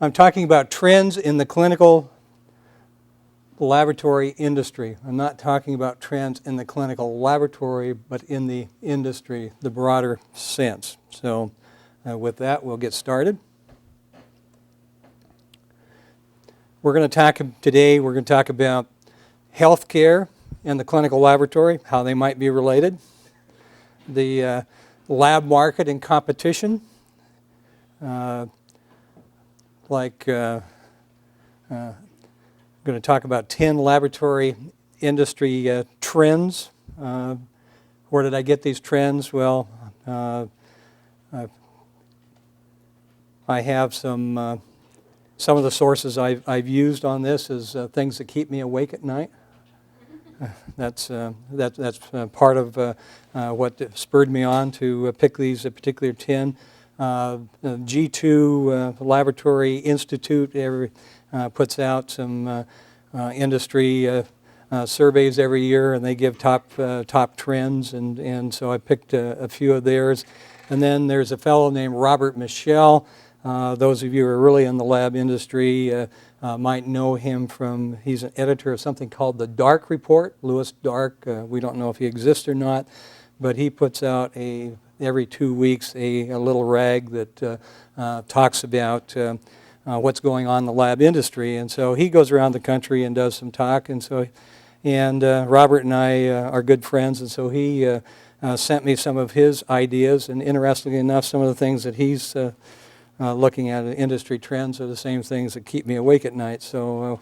I'm talking about trends in the clinical laboratory industry. I'm not talking about trends in the clinical laboratory, but in the industry, the broader sense. So with that, we'll get started. We're going to talk about healthcare and the clinical laboratory, how they might be related, the lab market and competition, I'm going to talk about 10 laboratory industry trends. Where did I get these trends? Well, I have some of the sources I've used on this as things that keep me awake at night. That's part of what spurred me on to pick these particular 10. G2 Laboratory Institute puts out some industry surveys every year, and they give top trends, and so I picked a few of theirs. And then there's a fellow named Robert Michel. Those of you who are really in the lab industry might know him from, he's an editor of something called the Dark Report, Louis Dark. We don't know if he exists or not, but he puts out every 2 weeks a little rag that talks about what's going on in the lab industry. And so he goes around the country and does some talk. And Robert and I are good friends, and so he sent me some of his ideas. And interestingly enough, some of the things that he's looking at industry trends are the same things that keep me awake at night. So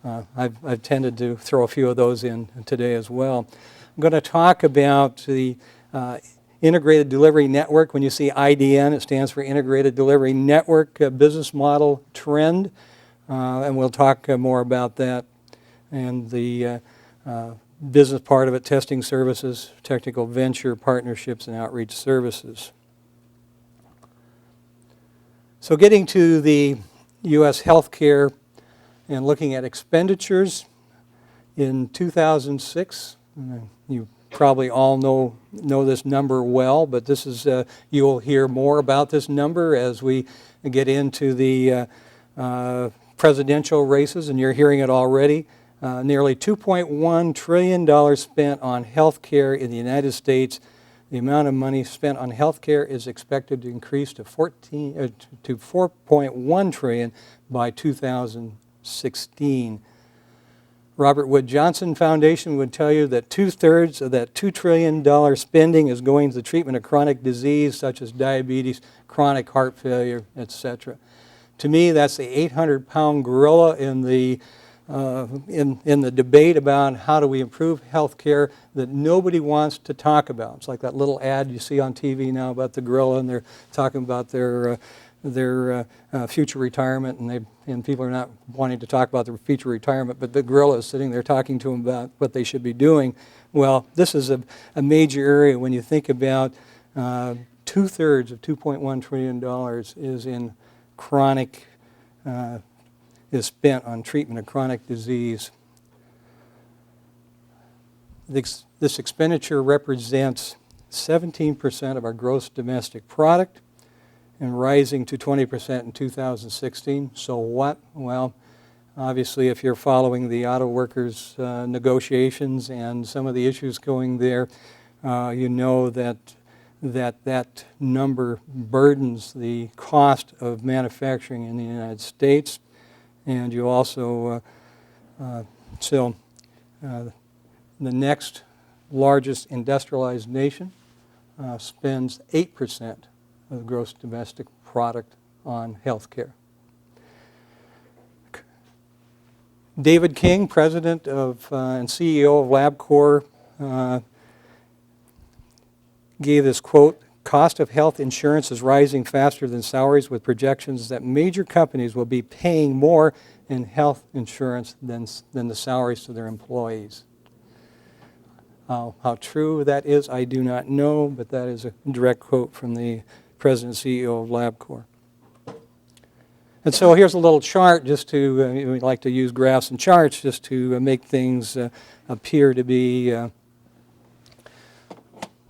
I've tended to throw a few of those in today as well. I'm going to talk about the Integrated Delivery Network. When you see IDN, it stands for Integrated Delivery Network business model trend, and we'll talk more about that and the business part of it, testing services, technical venture, partnerships, and outreach services. So getting to the U.S. healthcare and looking at expenditures in 2006, you probably all know this number well, but this is you'll hear more about this number as we get into the presidential races, and you're hearing it already. Nearly $2.1 trillion spent on health care in the United States. The amount of money spent on health care is expected to increase to $4.1 trillion by 2016. Robert Wood Johnson Foundation would tell you that 2/3 of that $2 trillion spending is going to the treatment of chronic disease such as diabetes, chronic heart failure, etc. To me, that's the 800-pound gorilla in the debate about how do we improve health care that nobody wants to talk about. It's like that little ad you see on TV now about the gorilla, and they're talking about their future retirement, and people are not wanting to talk about their future retirement, but the gorilla is sitting there talking to them about what they should be doing. Well, this is a major area when you think about 2/3 of $2.1 trillion is in chronic, is spent on treatment of chronic disease. This expenditure represents 17% of our gross domestic product, and rising to 20% in 2016. So what? Well, obviously, if you're following the auto workers' negotiations and some of the issues going there, you know that number burdens the cost of manufacturing in the United States. And you also, the next largest industrialized nation spends 8% of the gross domestic product on health care. David King, president of and CEO of LabCorp, gave this quote, "Cost of health insurance is rising faster than salaries, with projections that major companies will be paying more in health insurance than the salaries to their employees." How true that is, I do not know, but that is a direct quote from the President and CEO of LabCorp. And so here's a little chart just to, we like to use graphs and charts just to make things appear to be,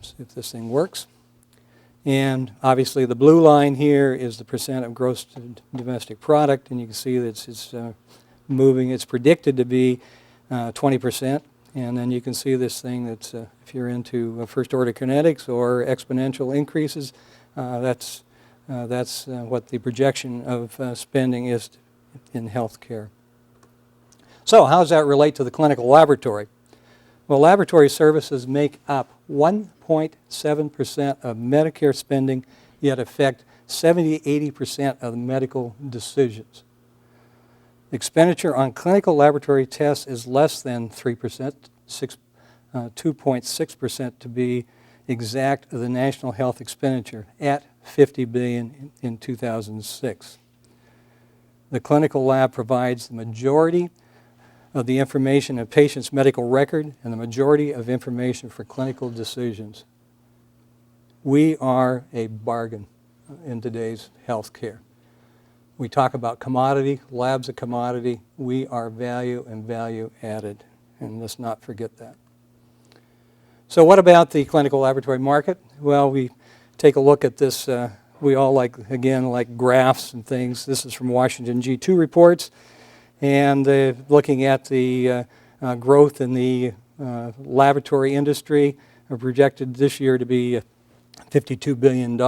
see if this thing works. And obviously the blue line here is the percent of gross domestic product, and you can see that it's moving. It's predicted to be 20%. And then you can see this thing that's, if you're into first-order kinetics or exponential increases, that's what the projection of spending is in healthcare. So how does that relate to the clinical laboratory? Well, laboratory services make up 1.7% of Medicare spending, yet affect 70-80% of the medical decisions. Expenditure on clinical laboratory tests is less than 3%, 2.6% to be exact, of the national health expenditure at $50 billion in 2006. The clinical lab provides the majority of the information in a patient's medical record and the majority of information for clinical decisions. We are a bargain in today's health care. We talk about commodity, lab's a commodity. We are value and value added, and let's not forget that. So what about the clinical laboratory market? Well, we take a look at this. We all like graphs and things. This is from Washington G2 reports. And looking at the growth in the laboratory industry, are projected this year to be $52 billion.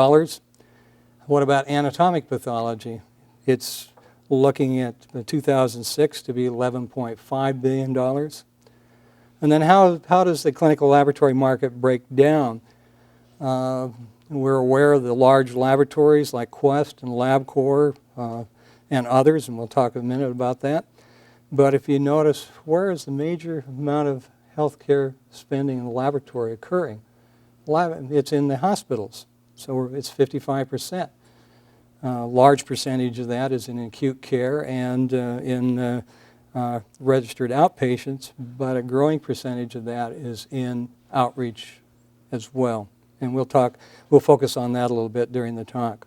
What about anatomic pathology? It's looking at 2006 to be $11.5 billion. And then how does the clinical laboratory market break down? We're aware of the large laboratories like Quest and LabCorp, and others, and we'll talk in a minute about that. But if you notice, where is the major amount of healthcare spending in the laboratory occurring? It's in the hospitals, so it's 55%. Large percentage of that is in acute care and in registered outpatients, but a growing percentage of that is in outreach as well. And we'll focus on that a little bit during the talk.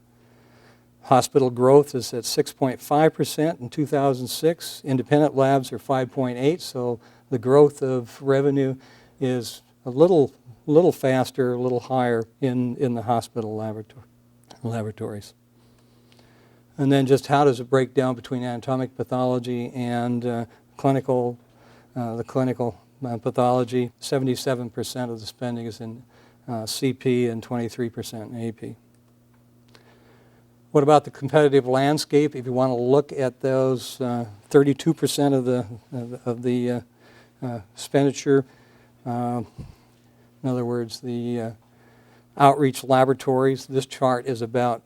Hospital growth is at 6.5% in 2006. Independent labs are 5.8%, so the growth of revenue is a little faster, a little higher in the hospital laboratories. And then just how does it break down between anatomic pathology and clinical pathology? 77% of the spending is in CP and 23% in AP. What about the competitive landscape? If you want to look at those 32% of the expenditure, in other words, the outreach laboratories. This chart is about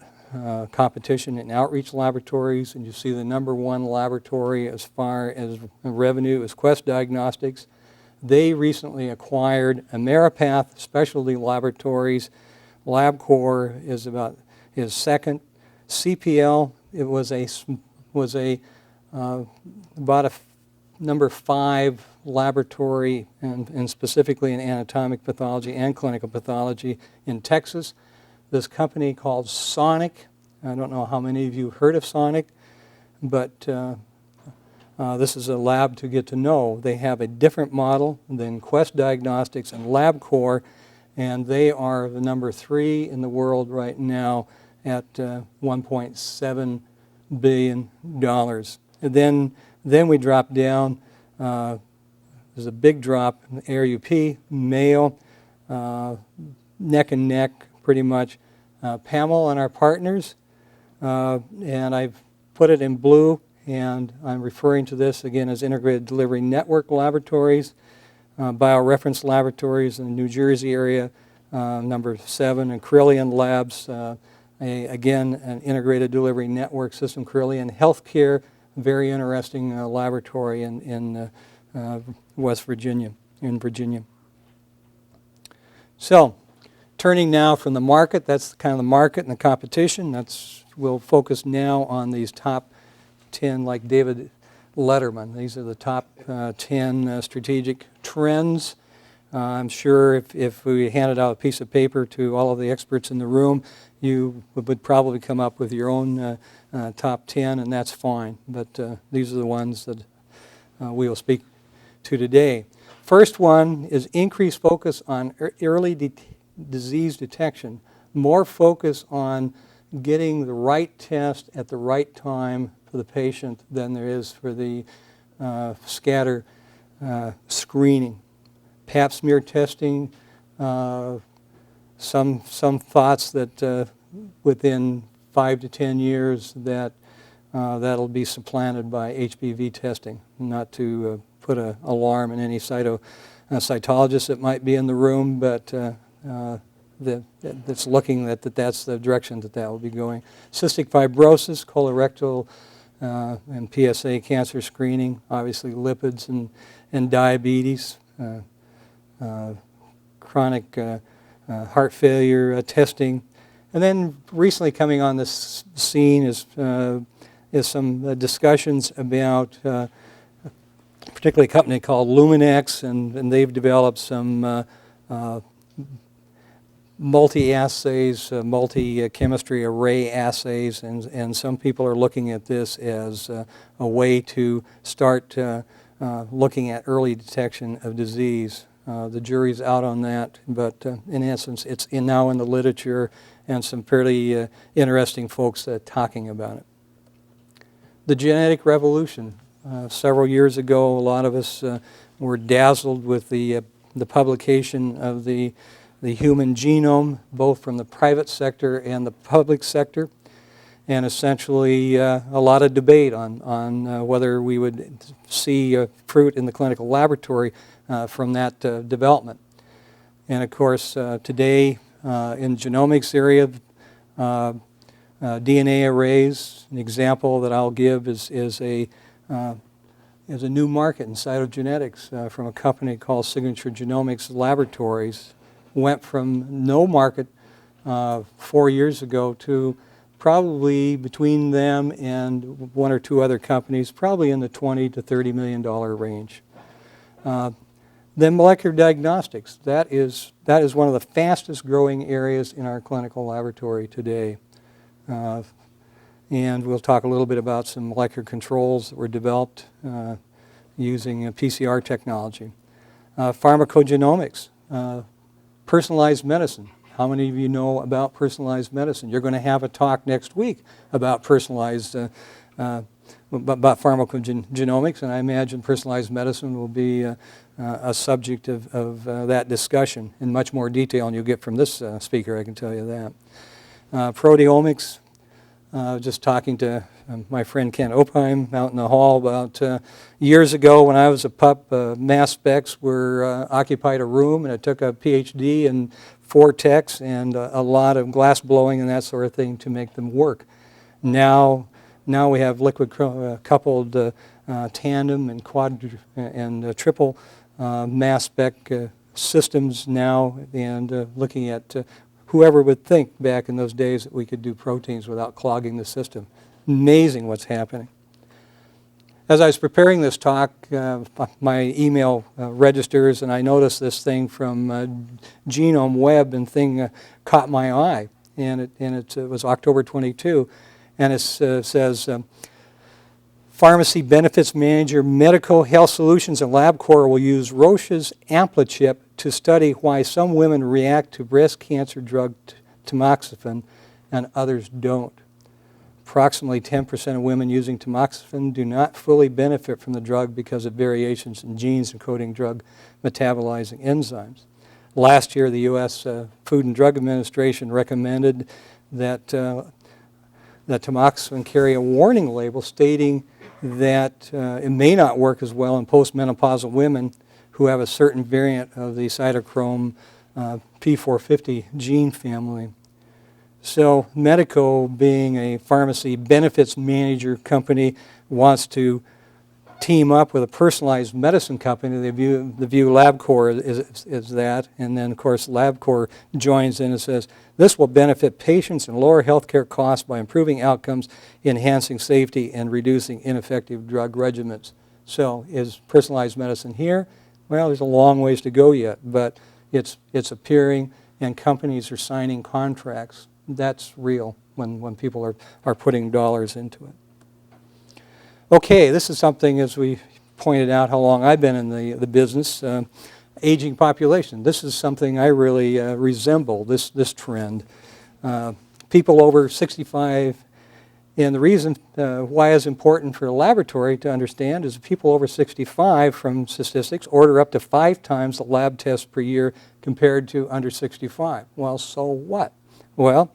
competition in outreach laboratories, and you see the number one laboratory as far as revenue is Quest Diagnostics. They recently acquired Ameripath Specialty Laboratories. LabCorp is second. CPL, it was about a number 5 laboratory, and specifically in anatomic pathology and clinical pathology in Texas. This company called Sonic. I don't know how many of you heard of Sonic, but this is a lab to get to know. They have a different model than Quest Diagnostics and LabCorp, and they are the number 3 in the world right now at $1.7 billion. And then we drop down. There's a big drop in ARUP, Mayo, neck and neck pretty much. Pamela and our partners, and I've put it in blue, and I'm referring to this again as Integrated Delivery Network Laboratories, BioReference Laboratories in the New Jersey area, number 7, and Carillion Labs, again, an integrated delivery network system, Carillion Healthcare, very interesting laboratory in West Virginia, So, turning now from the market, that's kind of the market and the competition. We'll focus now on these top 10, like David Letterman. These are the top 10 strategic trends. I'm sure if we handed out a piece of paper to all of the experts in the room, you would probably come up with your own top 10, and that's fine. But these are the ones that we will speak to today. First one is increased focus on early disease detection more focus on getting the right test at the right time for the patient than there is for the scatter screening. Pap smear testing, some thoughts that within 5 to 10 years that that'll be supplanted by HPV testing. Not to put an alarm in any cytologist that might be in the room, but that's looking that's the direction that will be going. Cystic fibrosis, colorectal and PSA cancer screening, obviously lipids and diabetes, chronic heart failure testing. And then recently coming on this scene is some discussions about particularly a company called Luminex, and they've developed some multi-assays, multi-chemistry array assays, and some people are looking at this as a way to start looking at early detection of disease. The jury's out on that, but in essence, it's now in the literature, and some fairly interesting folks talking about it. The genetic revolution. Several years ago, a lot of us were dazzled with the publication of the human genome, both from the private sector and the public sector, and essentially a lot of debate on whether we would see fruit in the clinical laboratory from that development. And of course, today in genomics area, DNA arrays, an example that I'll give is a new market in cytogenetics from a company called Signature Genomics Laboratories. Went from no market 4 years ago to probably between them and one or two other companies, probably in the $20 to $30 million range. Then molecular diagnostics. That is one of the fastest growing areas in our clinical laboratory today. And we'll talk a little bit about some molecular controls that were developed using PCR technology. Pharmacogenomics, personalized medicine. How many of you know about personalized medicine? You're going to have a talk next week about personalized, about pharmacogenomics, and I imagine personalized medicine will be a subject of that discussion in much more detail, and you'll get from this speaker, I can tell you that. Proteomics. Just talking to my friend Ken Opheim out in the hall about years ago when I was a pup, mass specs occupied a room, and it took a PhD in 4 techs and a lot of glass blowing and that sort of thing to make them work. Now we have liquid coupled tandem and quad and triple mass spec systems now, and looking at whoever would think back in those days that we could do proteins without clogging the system. Amazing what's happening. As I was preparing this talk, my email registers, and I noticed this thing from Genome Web, and thing caught my eye. And it was October 22, and it says, Pharmacy Benefits Manager, Medical Health Solutions, and LabCorp will use Roche's AmpliChip to study why some women react to breast cancer drug tamoxifen and others don't. Approximately 10% of women using tamoxifen do not fully benefit from the drug because of variations in genes encoding drug metabolizing enzymes. Last year, the U.S. Food and Drug Administration recommended that tamoxifen carry a warning label stating that it may not work as well in postmenopausal women who have a certain variant of the cytochrome P450 gene family. So Medico, being a pharmacy benefits manager company, wants to team up with a personalized medicine company. They view LabCorp as that, and then of course LabCorp joins in and says, this will benefit patients and lower healthcare costs by improving outcomes, enhancing safety, and reducing ineffective drug regimens. So is personalized medicine here? Well, there's a long ways to go yet, but it's appearing, and companies are signing contracts. That's real when people are putting dollars into it. Okay, this is something, as we pointed out, how long I've been in the business. Aging population. This is something I really resemble, this trend. People over 65, and the reason why it's important for a laboratory to understand is people over 65 from statistics order up to 5 times the lab tests per year compared to under 65. Well, so what? Well,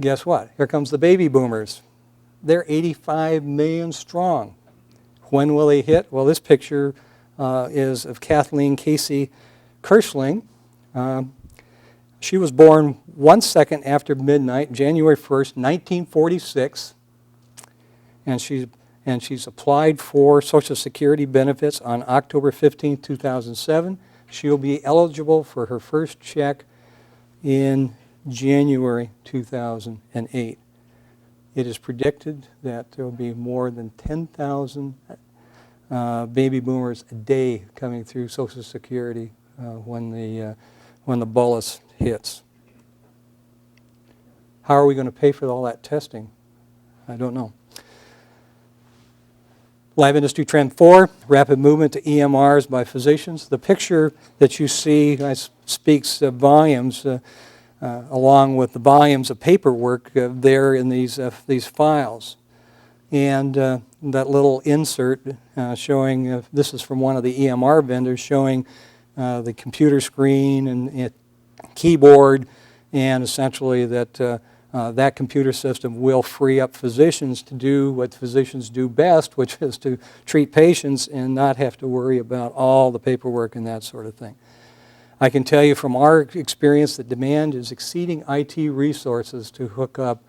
guess what? Here comes the baby boomers. They're 85 million strong. When will they hit? Well, this picture is of Kathleen Casey Kirschling. She was born 1 second after midnight, January 1st, 1946, and she's applied for Social Security benefits on October 15, 2007. She'll be eligible for her first check in January 2008. It is predicted that there will be more than 10,000 baby boomers a day coming through Social Security when the bolus hits. How are we going to pay for all that testing? I don't know. Lab industry trend 4, rapid movement to EMRs by physicians. The picture that you see speaks volumes, along with the volumes of paperwork there in these files. And that little insert showing, this is from one of the EMR vendors, showing the computer screen and keyboard, and essentially that that computer system will free up physicians to do what physicians do best, which is to treat patients and not have to worry about all the paperwork and that sort of thing. I can tell you from our experience that demand is exceeding IT resources to hook up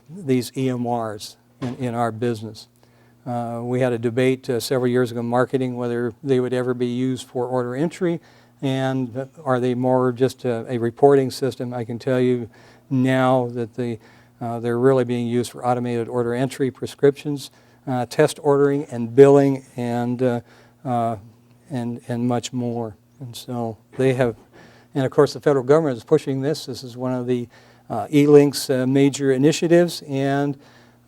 these EMRs in our business. We had a debate several years ago in marketing whether they would ever be used for order entry, and are they more just a reporting system. I can tell you now that they're really being used for automated order entry, prescriptions, test ordering, and billing, and much more. And so they have, and of course the federal government is pushing this. This is one of the E-Link's major initiatives, and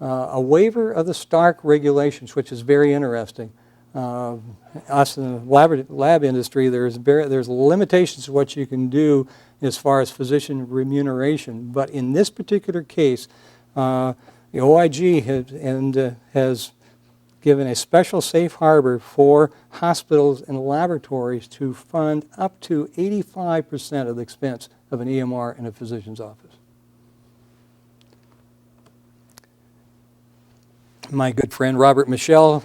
a waiver of the Stark regulations, which is very interesting. Us in the lab industry, there's limitations to what you can do as far as physician remuneration. But in this particular case, the OIG has given a special safe harbor for hospitals and laboratories to fund up to 85% of the expense of an EMR in a physician's office. My good friend Robert Michel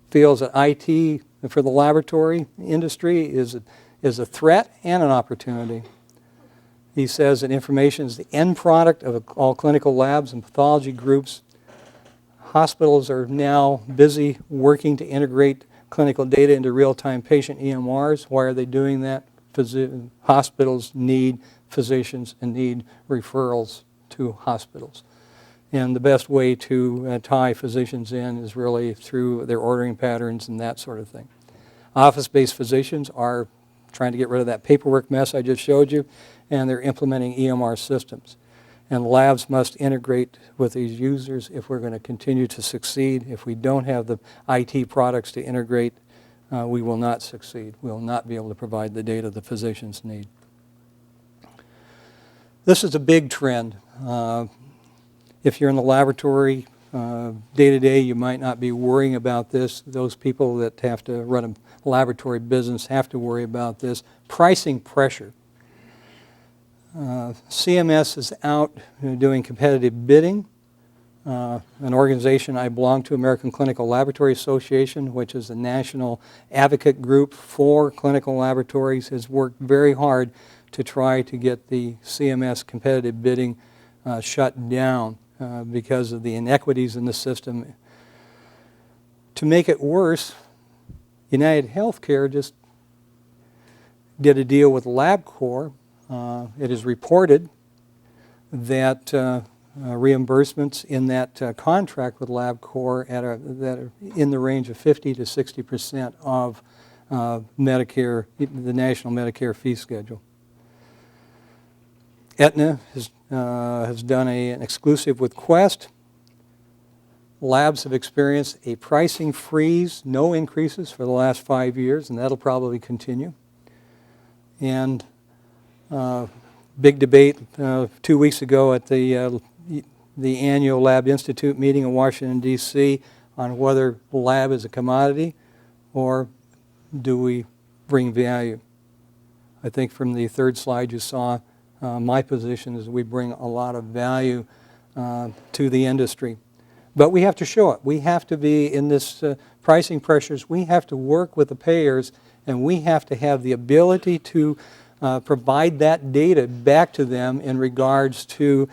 feels that IT for the laboratory industry is a threat and an opportunity. He says that information is the end product of all clinical labs and pathology groups. Hospitals are now busy working to integrate clinical data into real-time patient EMRs. Why are they doing that? Hospitals need physicians and need referrals to hospitals. And the best way to tie physicians in is really through their ordering patterns and that sort of thing. Office-based physicians are trying to get rid of that paperwork mess I just showed you, and they're implementing EMR systems. And labs must integrate with these users if we're going to continue to succeed. If we don't have the IT products to integrate, we will not succeed. We will not be able to provide the data the physicians need. This is a big trend. If you're in the laboratory day to day, you might not be worrying about this. Those people that have to run a laboratory business have to worry about this. Pricing pressure. CMS is out doing competitive bidding. An organization I belong to, American Clinical Laboratory Association, which is a national advocate group for clinical laboratories, has worked very hard to try to get the CMS competitive bidding shut down because of the inequities in the system. To make it worse, United Healthcare just did a deal with LabCorp. It is reported that reimbursements in that contract with LabCorp that are in the range of 50 to 60% of Medicare, the national Medicare fee schedule. Aetna has done an exclusive with Quest. Labs have experienced a pricing freeze, no increases for the last 5 years, and that'll probably continue. And Big debate 2 weeks ago at the annual Lab Institute meeting in Washington, D.C. on whether lab is a commodity or do we bring value. I think from the third slide you saw, my position is we bring a lot of value to the industry. But we have to show it. We have to be in this pricing pressures. We have to work with the payers, and we have to have the ability to provide that data back to them in regards to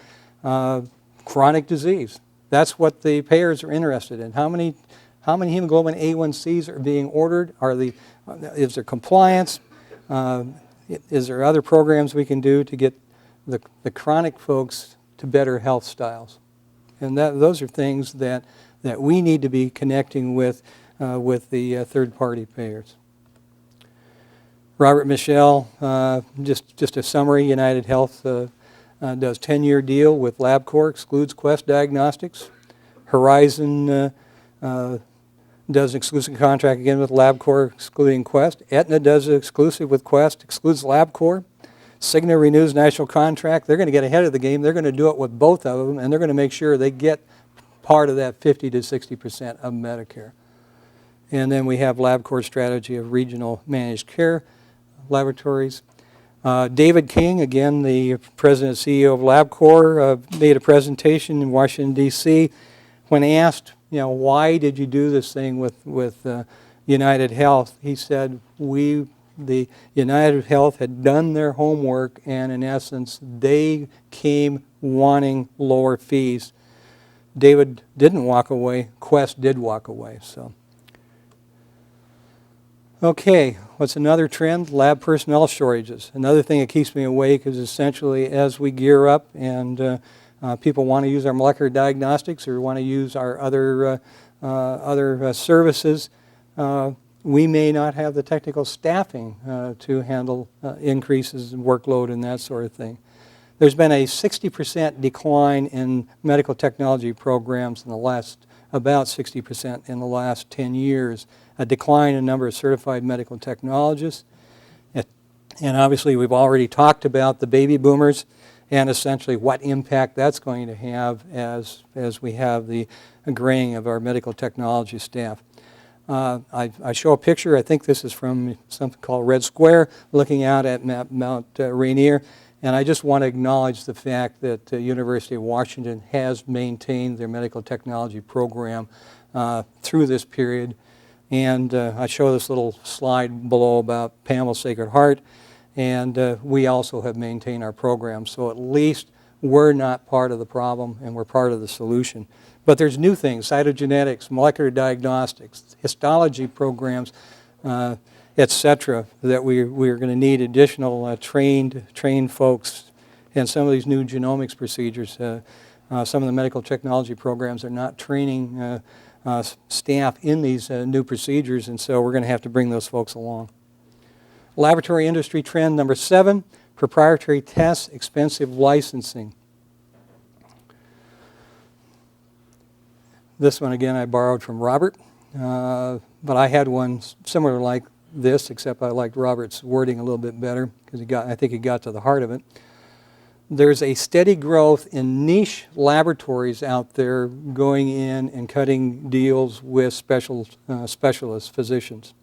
chronic disease. That's what the payers are interested in. How many hemoglobin A1Cs are being ordered? Is there compliance? Is there other programs we can do to get the chronic folks to better health styles? And those are things that we need to be connecting with the third-party payers. Robert Michel, just a summary. United Health does 10-year deal with LabCorp, excludes Quest Diagnostics. Horizon does an exclusive contract again with LabCorp, excluding Quest. Aetna does an exclusive with Quest, excludes LabCorp. Cigna renews national contract. They're going to get ahead of the game. They're going to do it with both of them, and they're going to make sure they get part of that 50 to 60% of Medicare. And then we have LabCorp's strategy of regional managed care laboratories. David King, again, the president and CEO of LabCorp, made a presentation in Washington, D.C. When asked, why did you do this thing with United Health? He said, the United Health had done their homework, and in essence, they came wanting lower fees. David didn't walk away. Quest did walk away. So, okay, what's another trend? Lab personnel shortages. Another thing that keeps me awake is essentially as we gear up and people want to use our molecular diagnostics or want to use our other services, we may not have the technical staffing to handle increases in workload and that sort of thing. There's been a 60% decline in medical technology programs in the last, about 60% in the last 10 years, a decline in the number of certified medical technologists. And obviously we've already talked about the baby boomers and essentially what impact that's going to have as we have the graying of our medical technology staff. I show a picture. I think this is from something called Red Square, looking out at Mount Rainier. And I just want to acknowledge the fact that the University of Washington has maintained their medical technology program through this period. And I show this little slide below about Pamela's Sacred Heart. And we also have maintained our program. So at least we're not part of the problem and we're part of the solution. But there's new things, cytogenetics, molecular diagnostics, histology programs, et cetera, that we're going to need additional trained folks. And some of these new genomics procedures, some of the medical technology programs are not training staff in these new procedures, and so we're going to have to bring those folks along. Laboratory industry trend number 7, proprietary tests, expensive licensing. This one, again, I borrowed from Robert, but I had one similar like this, except I liked Robert's wording a little bit better because I think he got to the heart of it. There's a steady growth in niche laboratories out there going in and cutting deals with specialist physicians.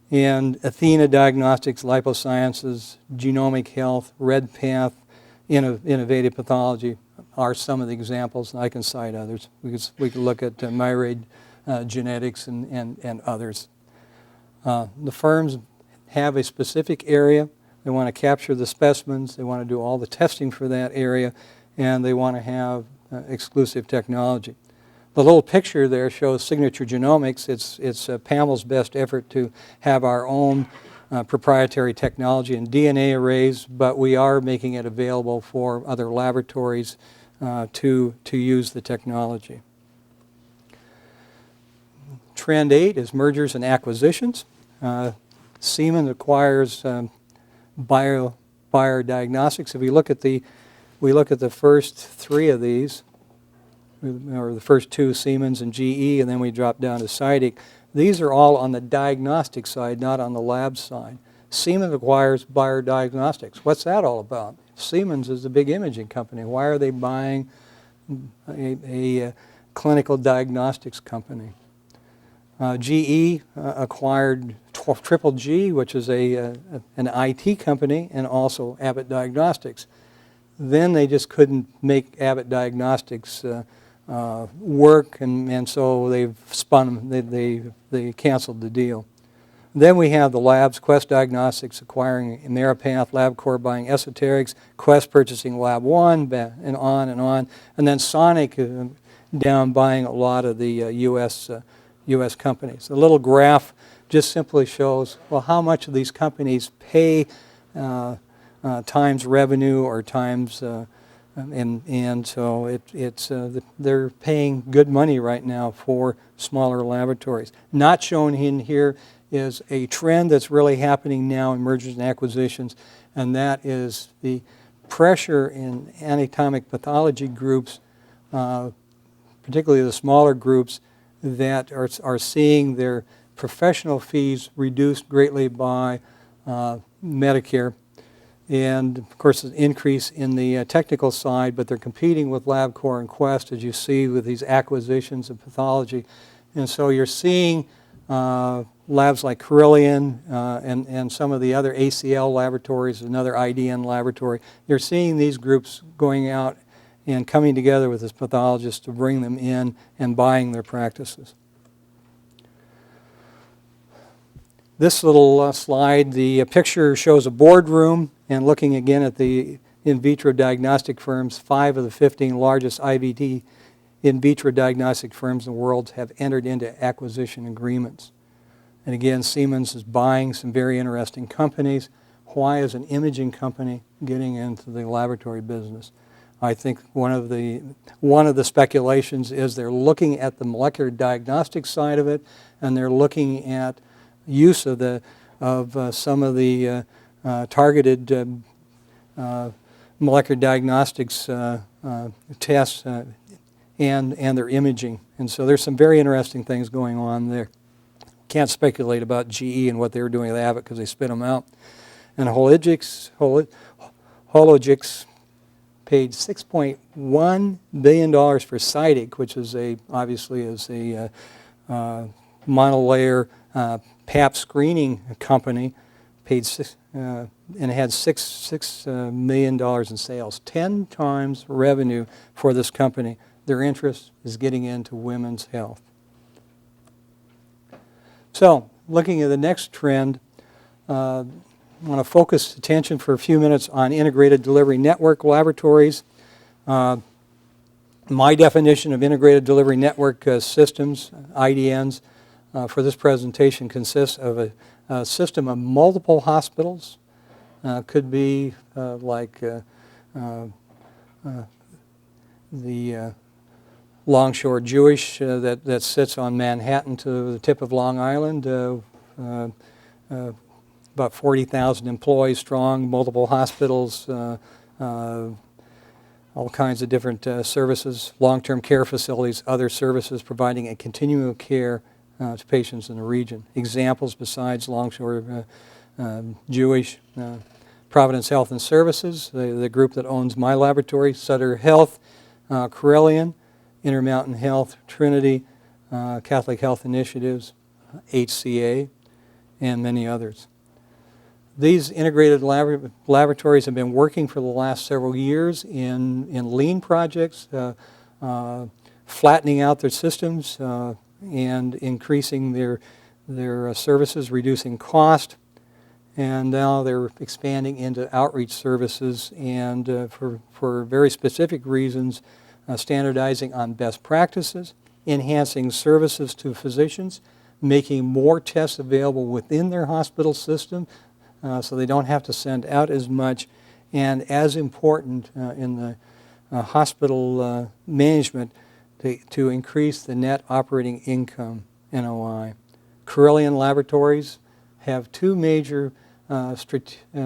And Athena Diagnostics, Liposciences, Genomic Health, RedPath, Innovative Pathology are some of the examples, and I can cite others. We can look at Myriad Genetics and others. The firms have a specific area. They want to capture the specimens. They want to do all the testing for that area, and they want to have exclusive technology. The little picture there shows Signature Genomics. It's Pamela's best effort to have our own proprietary technology and DNA arrays, but we are making it available for other laboratories to use the technology. Trend 8 is mergers and acquisitions. Siemens acquires Bayer Diagnostics. If we look at the first 3 of these, or the first 2, Siemens and GE, and then we drop down to Cydic. These are all on the diagnostic side, not on the lab side. Siemens acquires Bayer Diagnostics. What's that all about? Siemens is the big imaging company. Why are they buying a clinical diagnostics company? GE acquired Triple G, which is an IT company, and also Abbott Diagnostics. Then they just couldn't make Abbott Diagnostics work, and so they've spun them. They canceled the deal. Then we have the labs, Quest Diagnostics acquiring Ameripath, LabCorp buying Esoterics, Quest purchasing Lab One, and on and on. And then Sonic down buying a lot of the U.S. companies. The little graph just simply shows, well, how much of these companies pay times revenue or times, and so they're paying good money right now for smaller laboratories. Not shown in here is a trend that's really happening now in mergers and acquisitions, and that is the pressure in anatomic pathology groups, particularly the smaller groups, that are seeing their professional fees reduced greatly by Medicare, and of course an increase in the technical side, but they're competing with LabCorp and Quest, as you see with these acquisitions of pathology. And so you're seeing labs like Carillion and some of the other ACL laboratories, another IDN laboratory. You're seeing these groups going out and coming together with this pathologist to bring them in and buying their practices. This little slide, the picture shows a boardroom, and looking again at the in vitro diagnostic firms, 5 of the 15 largest IVD in vitro diagnostic firms in the world have entered into acquisition agreements. And again, Siemens is buying some very interesting companies. Why is an imaging company getting into the laboratory business? I think one of the speculations is they're looking at the molecular diagnostic side of it, and they're looking at use of some of the targeted molecular diagnostics tests and their imaging. And so there's some very interesting things going on there. Can't speculate about GE and what they were doing with Abbott because they spit them out. And Hologix paid $6.1 billion for Cytic, which is obviously is a monolayer Pap screening company, paid and it had $6 million in sales, 10 times revenue for this company. Their interest is getting into women's health. So, looking at the next trend, I want to focus attention for a few minutes on integrated delivery network laboratories. My definition of integrated delivery network systems, IDNs, for this presentation consists of a system of multiple hospitals. Could be like the Longshore Jewish that sits on Manhattan to the tip of Long Island, about 40,000 employees strong, multiple hospitals, all kinds of different services, long-term care facilities, other services providing a continuum of care to patients in the region. Examples besides Longshore Jewish, Providence Health and Services, the group that owns my laboratory, Sutter Health, Carillion, Intermountain Health, Trinity, Catholic Health Initiatives, HCA, and many others. These integrated laboratories have been working for the last several years in lean projects, flattening out their systems and increasing their services, reducing cost, and now they're expanding into outreach services and for very specific reasons, standardizing on best practices, enhancing services to physicians, making more tests available within their hospital system so they don't have to send out as much, and as important in the hospital management to increase the net operating income, NOI. Carillion Laboratories have two major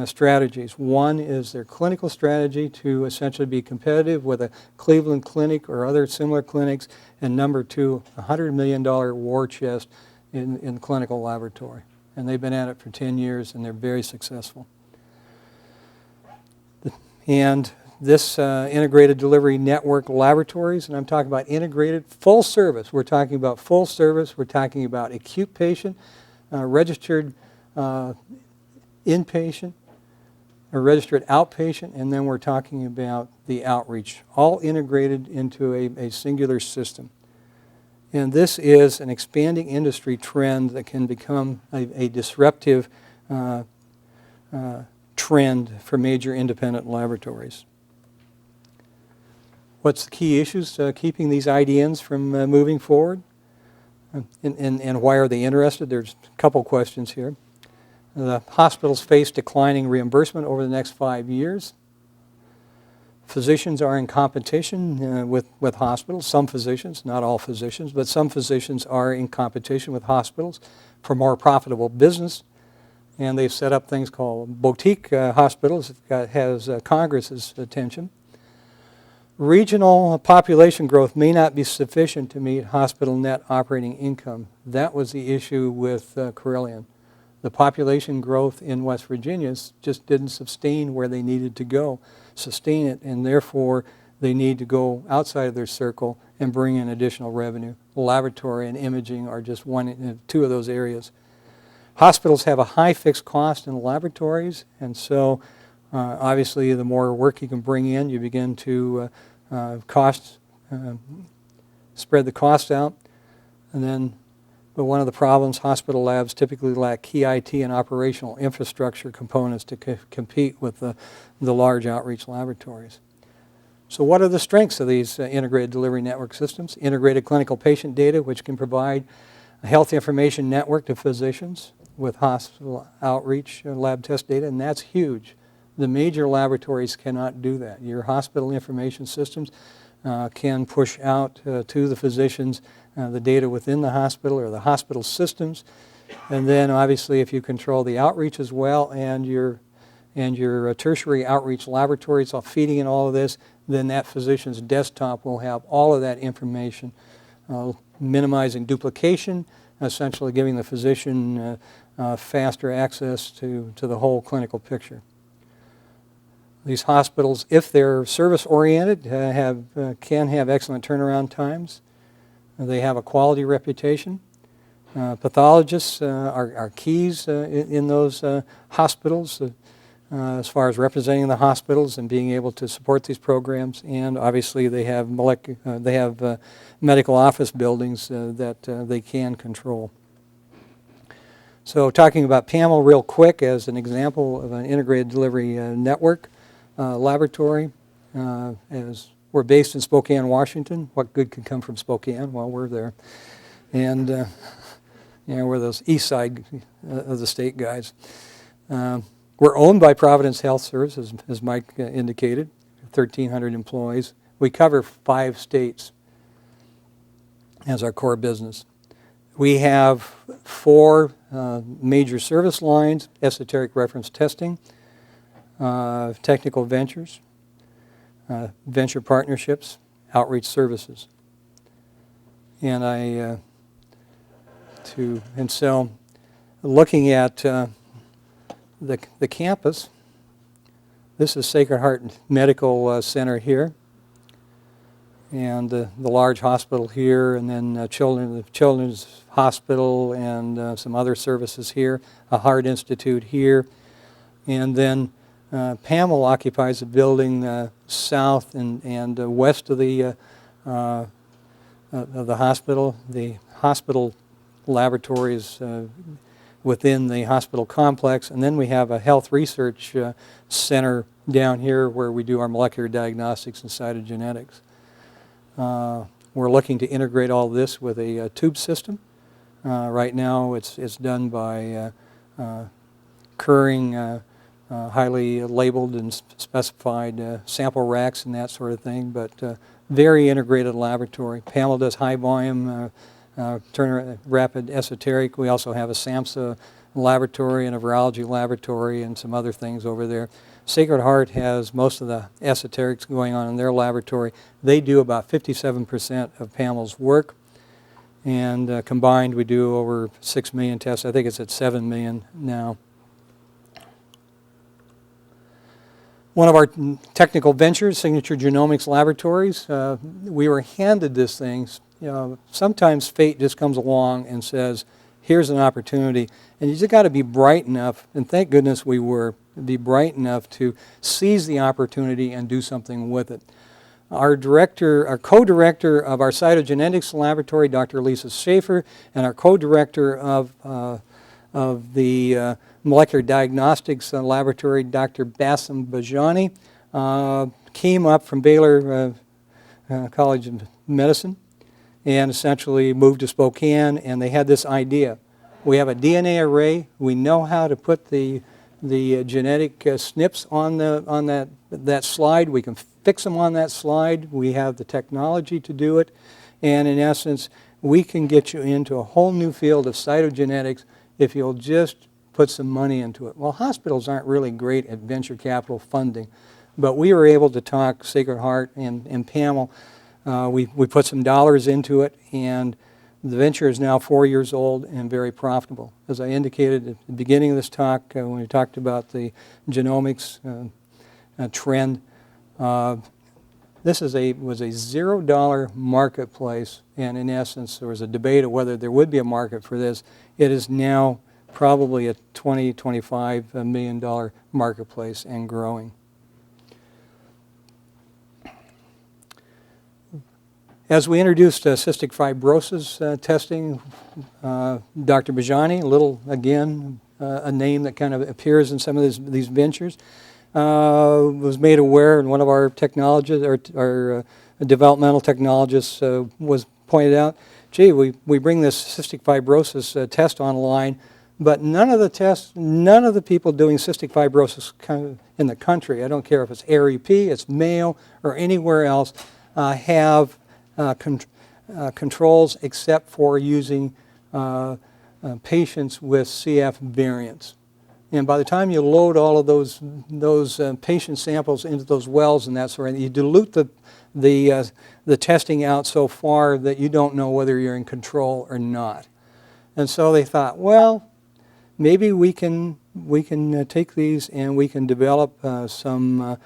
strategies. One is their clinical strategy to essentially be competitive with a Cleveland Clinic or other similar clinics, and number two, a $100 million war chest in clinical laboratory. And they've been at it for 10 years and they're very successful. And this integrated delivery network laboratories, and I'm talking about integrated full service. We're talking about full service. We're talking about acute patient, registered inpatient, a registered outpatient, and then we're talking about the outreach, all integrated into a singular system. And this is an expanding industry trend that can become a disruptive trend for major independent laboratories. What's the key issues keeping these IDNs from moving forward? And why are they interested? There's a couple questions here. The hospitals face declining reimbursement over the next 5 years. Physicians are in competition with hospitals. Some physicians, not all physicians, but some physicians are in competition with hospitals for more profitable business. And they've set up things called boutique hospitals. It has Congress's attention. Regional population growth may not be sufficient to meet hospital net operating income. That was the issue with Carilion. The population growth in West Virginia just didn't sustain where they needed to go, sustain it, and therefore they need to go outside of their circle and bring in additional revenue. Laboratory and imaging are just two of those areas. Hospitals have a high fixed cost in laboratories, and so obviously the more work you can bring in, you begin to spread the cost out. But one of the problems, hospital labs typically lack key IT and operational infrastructure components to compete with the large outreach laboratories. So what are the strengths of these integrated delivery network systems? Integrated clinical patient data, which can provide a health information network to physicians with hospital outreach lab test data, and that's huge. The major laboratories cannot do that. Your hospital information systems can push out to the physicians the data within the hospital or the hospital systems. And then obviously if you control the outreach as well and your tertiary outreach laboratories are feeding in all of this, then that physician's desktop will have all of that information, minimizing duplication, essentially giving the physician faster access to the whole clinical picture. These hospitals, if they're service-oriented, can have excellent turnaround times. They have a quality reputation. Pathologists are keys in those hospitals as far as representing the hospitals and being able to support these programs. And obviously they have medical office buildings that they can control. So talking about PAML real quick as an example of an integrated delivery network laboratory. As we're based in Spokane, Washington. What good could come from Spokane? Well, we're there. And we're those east side of the state guys. We're owned by Providence Health Services, as Mike indicated, 1,300 employees. We cover 5 states as our core business. We have 4 major service lines: esoteric reference testing, technical ventures, venture partnerships, outreach services. And so looking at the campus, this is Sacred Heart Medical Center here, and the large hospital here, and then the Children's Hospital and some other services here, a heart institute here, and then PAML occupies a building south and west of the hospital. The hospital laboratories within the hospital complex, and then we have a health research center down here where we do our molecular diagnostics and cytogenetics. We're looking to integrate all this with a tube system. Right now it's done by curring highly labeled and specified sample racks and that sort of thing, but very integrated laboratory. PAML does high volume, rapid esoteric. We also have a SAMHSA laboratory and a virology laboratory and some other things over there. Sacred Heart has most of the esoterics going on in their laboratory. They do about 57% of PAML's work, and combined we do over 6 million tests. I think it's at 7 million now. One of our technical ventures, Signature Genomics Laboratories, we were handed this thing. Sometimes fate just comes along and says, here's an opportunity. And you just got to be bright enough, and thank goodness we were, be bright enough to seize the opportunity and do something with it. Our co-director of our cytogenetics laboratory, Dr. Lisa Schaefer, and our co-director of the molecular diagnostics laboratory, Dr. Bassem Bajani, came up from Baylor College of Medicine and essentially moved to Spokane, and they had this idea. We have a DNA array. We know how to put the genetic SNPs on that slide. We can fix them on that slide. We have the technology to do it, and in essence, we can get you into a whole new field of cytogenetics if you'll just put some money into it. Well, hospitals aren't really great at venture capital funding, but we were able to talk Sacred Heart and Pamel. We put some dollars into it, and the venture is now 4 years old and very profitable. As I indicated at the beginning of this talk, when we talked about the genomics trend, this was a $0 marketplace, and in essence, there was a debate of whether there would be a market for this. It is now probably a $20–25 million marketplace and growing. As we introduced cystic fibrosis testing, Dr. Bajani, a name that kind of appears in some of these ventures, was made aware, and one of our technologists, our developmental technologists, was pointed out, gee, we bring this cystic fibrosis test online, but none of the people doing cystic fibrosis in the country, I don't care if it's REP, it's Mayo, or anywhere else, have controls except for using patients with CF variants. And by the time you load all of those patient samples into those wells and that sort of thing, you dilute the testing out so far that you don't know whether you're in control or not. And so they thought, well, maybe we can take these and we can develop some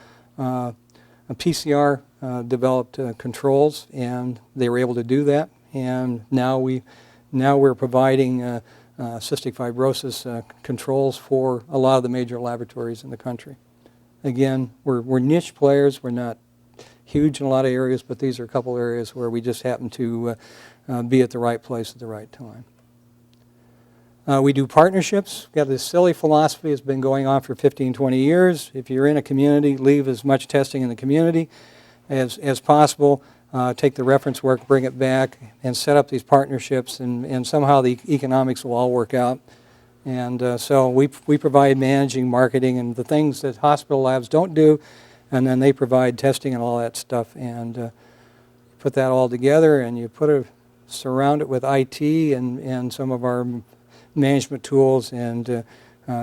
PCR developed controls, and they were able to do that. And now we're providing cystic fibrosis controls for a lot of the major laboratories in the country. Again, we're niche players. We're not huge in a lot of areas, but these are a couple areas where we just happen to be at the right place at the right time. We do partnerships. We've got this silly philosophy that's been going on for 15–20 years. If you're in a community, leave as much testing in the community as possible. Take the reference work, bring it back, and set up these partnerships, and somehow the economics will all work out. And so we provide managing, marketing, and the things that hospital labs don't do, and then they provide testing and all that stuff. And put that all together, and you surround it with IT and some of our management tools, and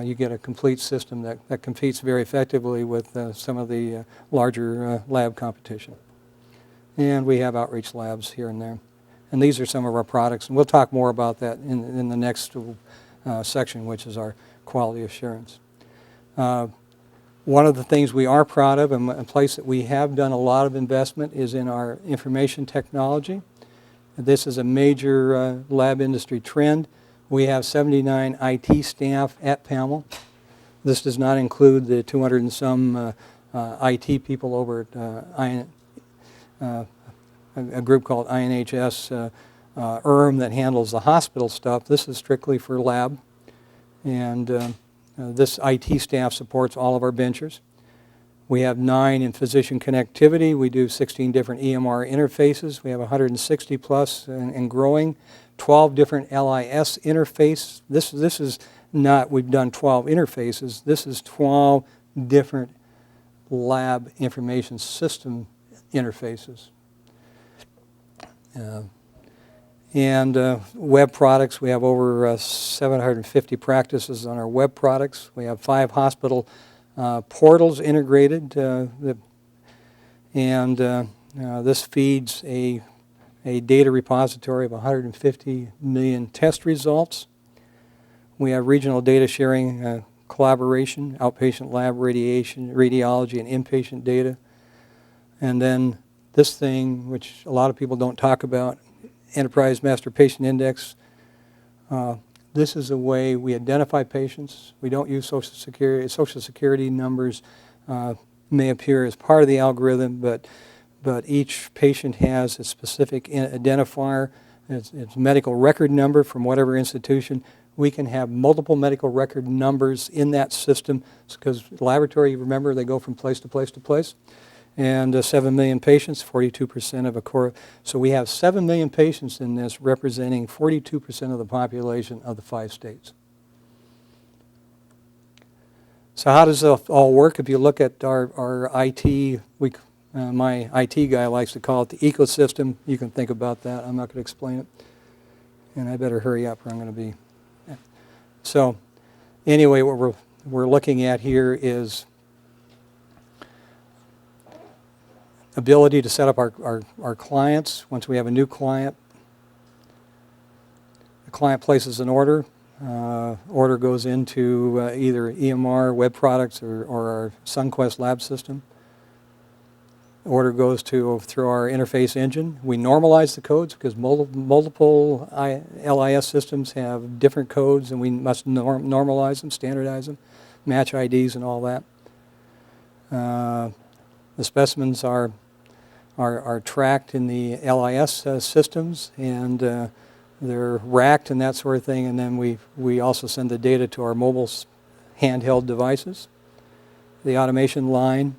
you get a complete system that competes very effectively with some of the larger lab competition. And we have outreach labs here and there. And these are some of our products, and we'll talk more about that in the next section, which is our quality assurance. One of the things we are proud of, and a place that we have done a lot of investment, is in our information technology. This is a major lab industry trend. We have 79 IT staff at Pamel. This does not include the 200 and some IT people over at a group called INHS that handles the hospital stuff. This is strictly for lab. And this IT staff supports all of our ventures. We have 9 in physician connectivity. We do 16 different EMR interfaces. We have 160 plus and growing. 12 different LIS interface. This is not, we've done 12 interfaces. This is 12 different lab information system interfaces. And web products, we have over 750 practices on our web products. We have 5 hospital portals integrated, and this feeds a data repository of 150 million test results. We have regional data sharing collaboration, outpatient lab radiation, radiology, and inpatient data. And then this thing, which a lot of people don't talk about, Enterprise Master Patient Index. This is a way we identify patients. We don't use Social Security. Social Security numbers may appear as part of the algorithm, but each patient has a specific identifier. It's medical record number from whatever institution. We can have multiple medical record numbers in that system because laboratory, remember, they go from place to place to place. And 7 million patients, 42% of a core. So we have 7 million patients in this, representing 42% of the population of the 5 states. So how does it all work? If you look at our IT, my IT guy likes to call it the ecosystem. You can think about that. I'm not going to explain it. And I better hurry up or I'm going to be... So anyway, what we're looking at here is ability to set up our clients. Once we have a new client, the client places an order. Order goes into either EMR, web products, or our SunQuest lab system. Order goes through our interface engine. We normalize the codes because multiple LIS systems have different codes, and we must normalize them, standardize them, match IDs, and all that. The specimens are tracked in the LIS systems, and they're racked and that sort of thing, and then we also send the data to our mobile handheld devices. The automation line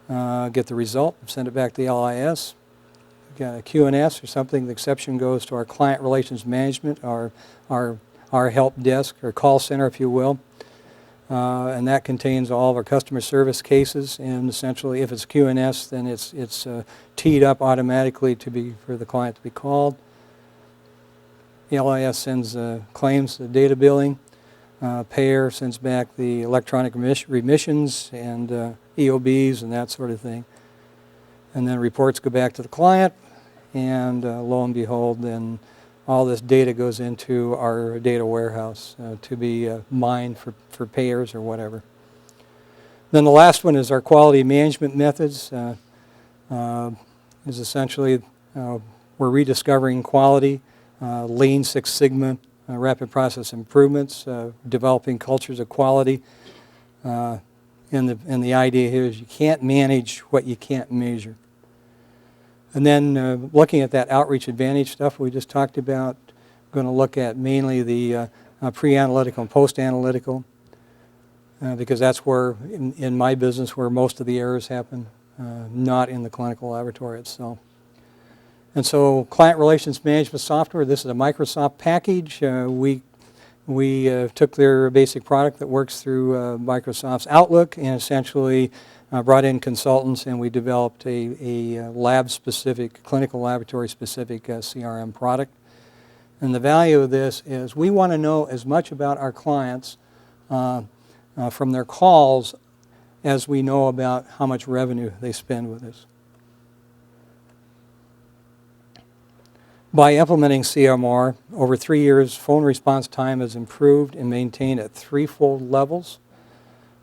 get the result, send it back to the LIS. We've got a QNS or something. The exception goes to our client relations management, our help desk, or call center, if you will. And that contains all of our customer service cases, and essentially if it's QNS, then it's teed up automatically for the client to be called. The LIS sends claims to data billing. Payer sends back the electronic remissions and EOBs and that sort of thing. And then reports go back to the client, and lo and behold, then all this data goes into our data warehouse to be mined for payers or whatever. Then the last one is our quality management methods. Is essentially we're rediscovering quality, Lean Six Sigma, rapid process improvements, developing cultures of quality. And the idea here is you can't manage what you can't measure. And then looking at that outreach advantage stuff we just talked about, we're going to look at mainly the pre-analytical and post-analytical, because that's where, in my business, where most of the errors happen, not in the clinical laboratory itself. And so client relations management software, this is a Microsoft package. We took their basic product that works through Microsoft's Outlook and essentially brought in consultants, and we developed a lab-specific, clinical laboratory-specific CRM product. And the value of this is we want to know as much about our clients from their calls as we know about how much revenue they spend with us. By implementing CMR, over 3 years, phone response time has improved and maintained at threefold levels.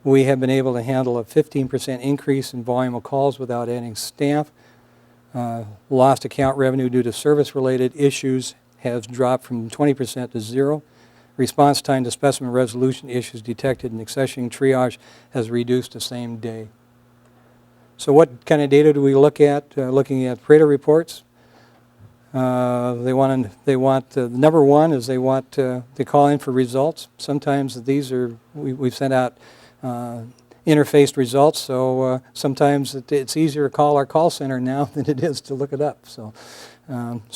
We have been able to handle a 15% increase in volume of calls without adding staff. Lost account revenue due to service-related issues has dropped from 20% to 0. Response time to specimen resolution issues detected in accessioning triage has reduced the same day. So what kind of data do we look at? Looking at Pareto reports. They want number one is they call in for results. Sometimes these are, we've sent out interfaced results, so sometimes it's easier to call our call center now than it is to look it up. So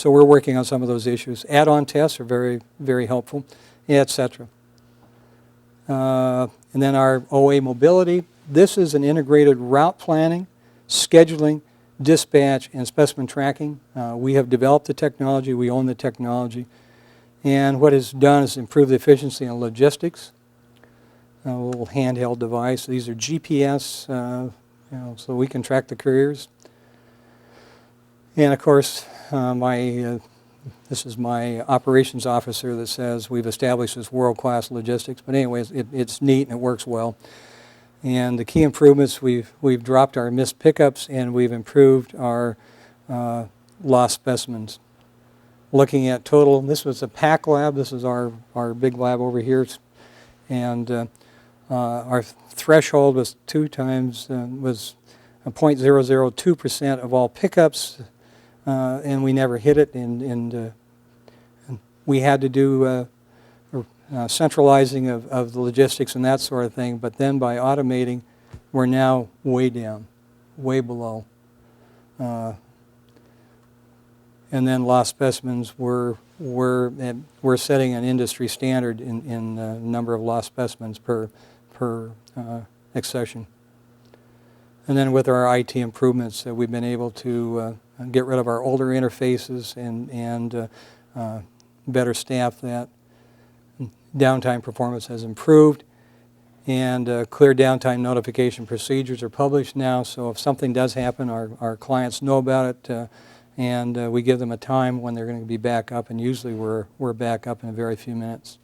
we're working on some of those issues. Add-on tests are very, very helpful, etc. And then our OA mobility. This is an integrated route planning, scheduling, dispatch, and specimen tracking. We have developed the technology, we own the technology, and what it's done is improve the efficiency and logistics. A little handheld device. These are GPS, so we can track the couriers. And of course, my this is my operations officer that says we've established this world-class logistics. But anyways, it's neat and it works well. And the key improvements, we've dropped our missed pickups and we've improved our lost specimens. Looking at total, this was a PAC lab. This is our big lab over here. And our threshold was 0.002% of all pickups, and we never hit it. And we had to do centralizing of the logistics and that sort of thing. But then by automating, we're now way down, way below. And then lost specimens, we're setting an industry standard in number of lost specimens per accession. And then with our IT improvements, we've been able to get rid of our older interfaces and better staff that. Downtime performance has improved, and clear downtime notification procedures are published now, so if something does happen, our clients know about it, and we give them a time when they're going to be back up, and usually we're back up in a very few minutes.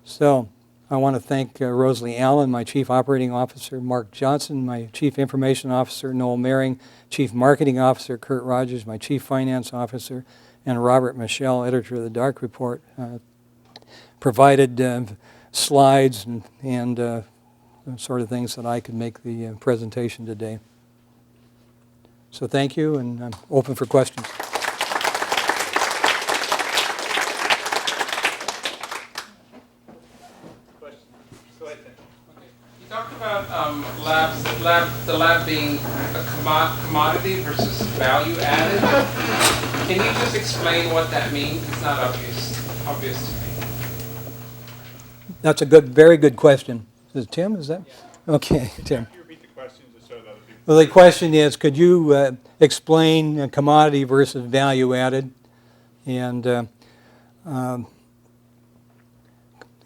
So I want to thank Rosalie Allen, my Chief Operating Officer, Mark Johnson, my Chief Information Officer, Noel Mehring, Chief Marketing Officer, Kurt Rogers, my Chief Finance Officer, and Robert Michelle, Editor of the Dark Report, provided slides and sort of things that I could make the presentation today. So thank you, and I'm open for questions. Go ahead, Tim. Okay. You talked about the lab being a commodity versus value added. Can you just explain what that means? It's not obvious to me. That's a very good question. Is it Tim? Is that? Yeah. Okay, Tim. Can you repeat the question just so that other people? Well, the question is, could you explain commodity versus value added? And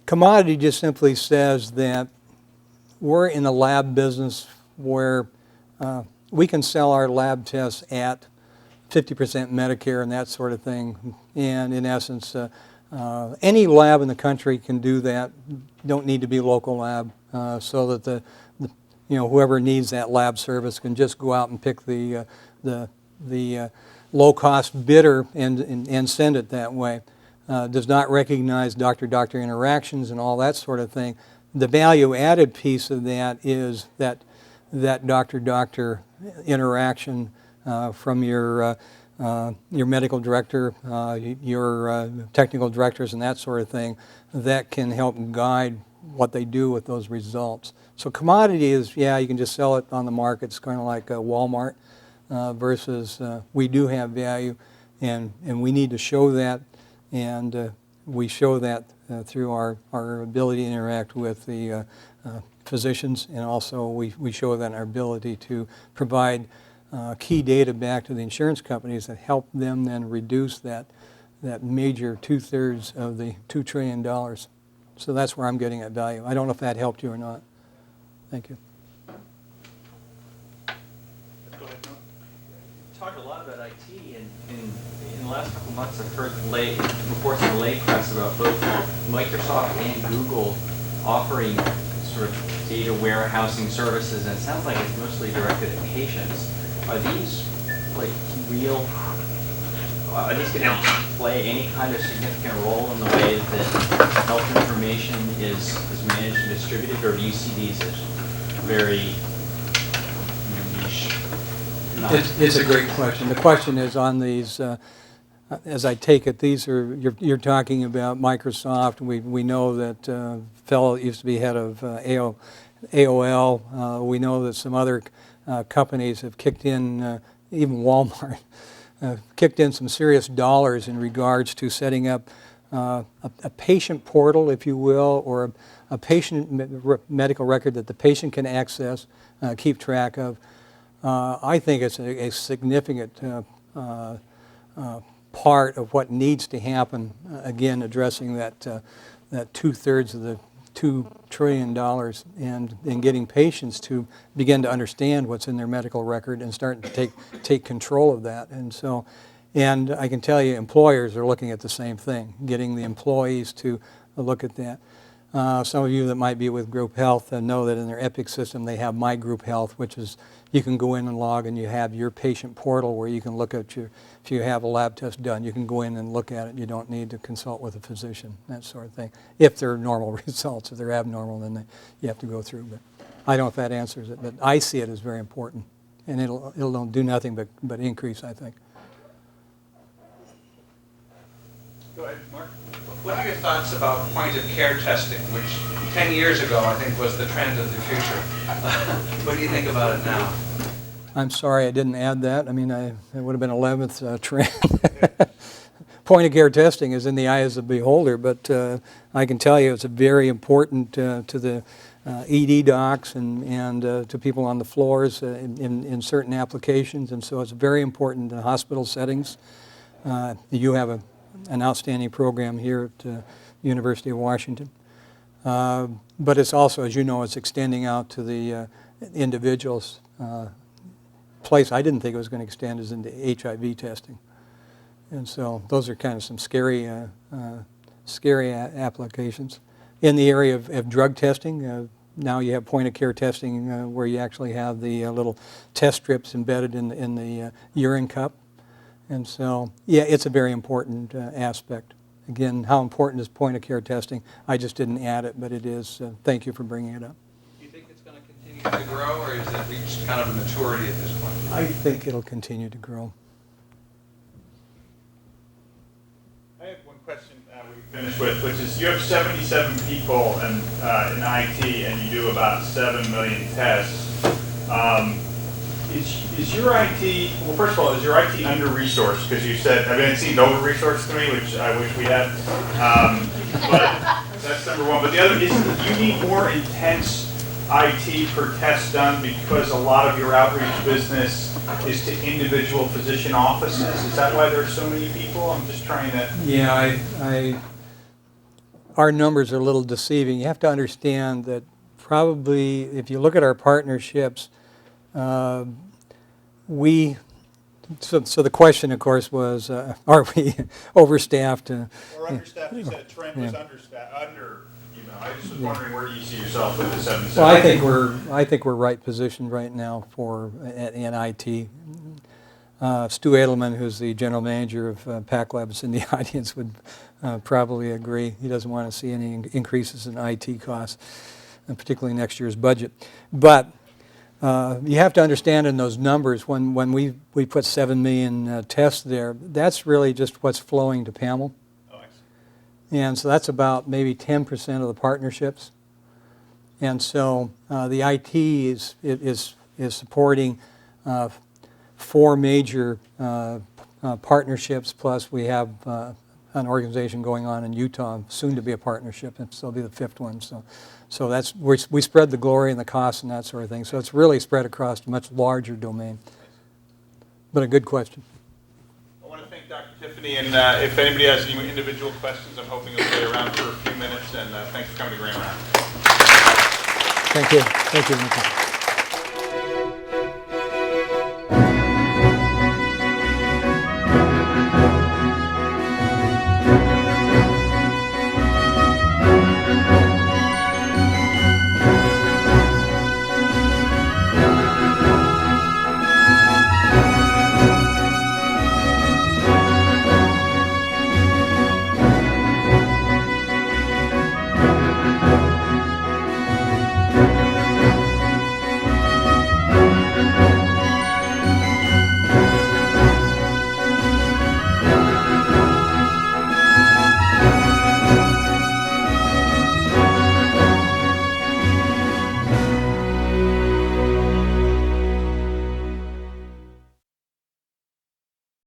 commodity just simply says that we're in a lab business where we can sell our lab tests at 50% Medicare and that sort of thing. And in essence, any lab in the country can do that. Don't need to be a local lab, so that whoever needs that lab service can just go out and pick the low-cost bidder and send it that way. Does not recognize doctor-doctor interactions and all that sort of thing. The value-added piece of that is that doctor-doctor interaction from your medical director, your technical directors, and that sort of thing, that can help guide what they do with those results. So commodity is, yeah, you can just sell it on the market. It's kind of like Walmart versus we do have value, and we need to show that, and we show that through our ability to interact with the physicians, and also we show that in our ability to provide key data back to the insurance companies that help them then reduce that major 2/3 of the $2 trillion. So that's where I'm getting at value. I don't know if that helped you or not. Thank you. Go ahead, Noel. You talked a lot about IT, and in the last couple of months I've heard reports in the lay press about both Microsoft and Google offering sort of data warehousing services, and it sounds like it's mostly directed at patients. Are these are these going to play any kind of significant role in the way that health information is managed and distributed, or do you see these as very niche? It's a great question. The question is on these, as I take it, these are, you're talking about Microsoft. We know that fellow that used to be head of AOL. We know that some other companies have kicked in, even Walmart, kicked in some serious dollars in regards to setting up a patient portal, if you will, or a patient medical record that the patient can access, keep track of. I think it's a significant part of what needs to happen, again, addressing that 2/3 of the $2 trillion and getting patients to begin to understand what's in their medical record and start to take control of that. And so And I can tell you, employers are looking at the same thing, getting the employees to look at that. Some of you that might be with group health know that in their Epic system they have My Group Health, which is you can go in and log and you have your patient portal where you can look at if you have a lab test done, you can go in and look at it. You don't need to consult with a physician, that sort of thing. If they're normal results, if they're abnormal, then you have to go through. But I don't know if that answers it, but I see it as very important, and it'll do nothing but increase, I think. Go ahead, Mark. What are your thoughts about point-of-care testing, which 10 years ago I think was the trend of the future? What do you think about it now? I'm sorry I didn't add that. I mean, it would have been 11th trend. Point-of-care testing is in the eye of the beholder, but I can tell you it's very important to the ED docs and to people on the floors in certain applications, and so it's very important in hospital settings. You have an outstanding program here at the University of Washington. But it's also, as you know, it's extending out to the individuals. Place I didn't think it was going to extend is into HIV testing. And so those are kind of some scary applications. In the area of drug testing, now you have point-of-care testing where you actually have the little test strips embedded in the urine cup. And so, yeah, it's a very important aspect. Again, how important is point-of-care testing? I just didn't add it, but it is. Thank you for bringing it up. Do you think it's going to continue to grow, or is it reached kind of maturity at this point? I think it'll continue to grow. I have one question we finished with, which is you have 77 people in IT and you do about 7 million tests. Is your IT, well, first of all, is your IT under-resourced? Because you said, I mean, it seemed over-resourced to me, which I wish we had. But that's number one. But the other is that you need more intense IT per test done because a lot of your outreach business is to individual physician offices. Is that why there's so many people? I'm just trying to... Yeah, our numbers are a little deceiving. You have to understand that probably, if you look at our partnerships, so the question, of course, was, are we overstaffed? Or understaffed, you said Trent was understaffed, I just was wondering where do you see yourself with the 77? Well, I think we're right positioned right now in IT. Stu Edelman, who's the general manager of Pac Labs in the audience, would probably agree. He doesn't want to see any increases in IT costs, particularly next year's budget. But you have to understand in those numbers, when we put 7 million tests there, that's really just what's flowing to PAML. Oh, I see. And so that's about maybe 10% of the partnerships. And so the IT is supporting 4 major partnerships, plus we have an organization going on in Utah, soon to be a partnership, and so it'll be the 5th one. So that's we spread the glory and the costs and that sort of thing. So it's really spread across a much larger domain. But a good question. I want to thank Dr. Tiffany, and if anybody has any individual questions, I'm hoping you'll stay around for a few minutes, and thanks for coming to Grand Rapids. Thank you. Thank you.